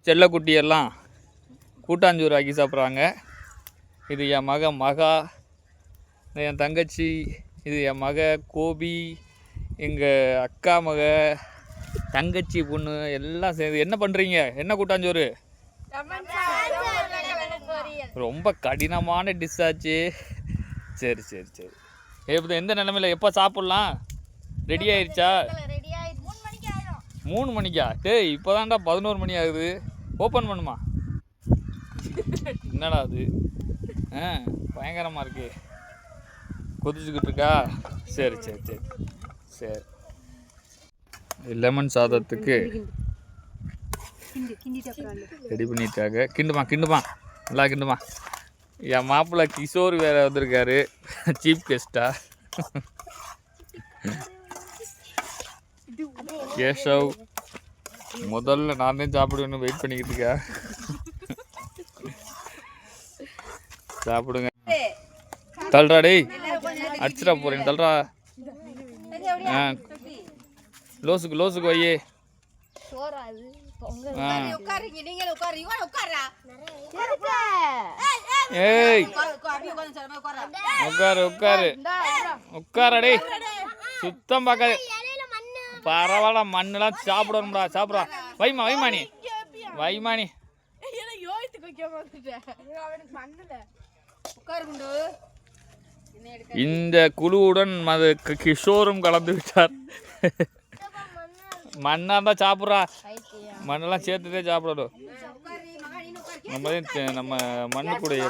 செல்லக்குட்டியெல்லாம் கூட்டாஞ்சோறு ஆக்கி சாப்பிட்றாங்க. இது என் மகா, என் தங்கச்சி, இது என் கோபி, எங்கள் அக்கா தங்கச்சி பொண்ணு எல்லாம் சேர்ந்து என்ன பண்ணுறீங்க? என்ன கூட்டாஞ்சோறு? ரொம்ப கடினமான டிஷ் ஆச்சு. சரி சரி சரி. எப்போ எந்த நிலமையில் எப்போ சாப்பிட்லாம்? ரெடி ஆயிடுச்சா? 3 மணிக்கா? டேய் இப்போ தான்டா 11 மணி ஆகுது. ஓப்பன் பண்ணுமா? என்னடா அது? பயங்கரமாக இருக்கு. கொதிச்சுக்கிட்டு இருக்கா? சரி சரி சரி சரி. லெமன் சாதத்துக்கு ரெடி பண்ணிட்டாங்க. கிண்டுமா நல்லா கிண்டுமா. என் மாப்பிள்ளை கிஷோர் வேற வந்திருக்காரு சீஃப் கெஸ்டா. கேஷவ் முதல்ல நான் தான் சாப்பிடுவேன்னு வெயிட் பண்ணிக்கிட்டு இருக்கா. சாப்பிடுங்க. தள்ளுறா டேய், அடிச்சிடா போறேன். தள்ளுறா. லோசுக்கு வையே. ஏய் உட்காரடே. சுத்தம் பார்க்காது. பரவாயில்ல, மண்ணெல்லாம் சாப்பிடணும்டா. சாப்பிட்றா. வைமானி இந்த குழுவுடன் கிஷோரும் கலந்து விட்டார். மண்ணா தான் சாப்பிட்றா. மண்ணெல்லாம் சேர்த்துதே சாப்பிடணும். நம்ம மண்ணுக்குடைய